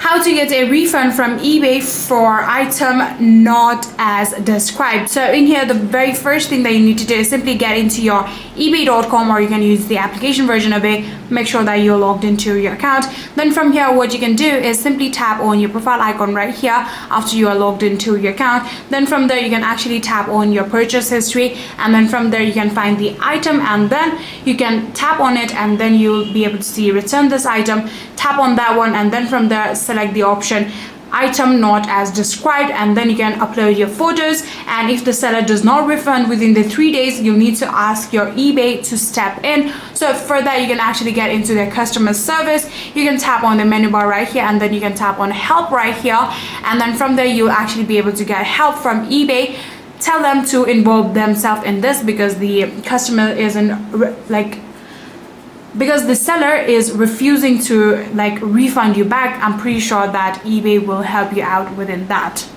how to get a refund from eBay for item not as described. So in here, the very first thing that you need to do is simply get into your ebay.com, or you can use the application version of it. Make sure that you're logged into your account. Then from here, what you can do is simply tap on your profile icon right here after you are logged into your account. Then from there, you can actually tap on your purchase history, and then from there you can find the item, and then you can tap on it, and then you'll be able to see return this item. Tap on that one, and then from there select the option item not as described, and then you can upload your photos. And if the seller does not refund within the 3 days, you'll need to ask your eBay to step in. So for that, you can actually get into their customer service. You can tap on the menu bar right here, and then you can tap on help right here, and then from there you'll actually be able to get help from eBay. Tell them to involve themselves in this, because the customer isn't because the seller is refusing to refund you back. I'm pretty sure that eBay will help you out within that.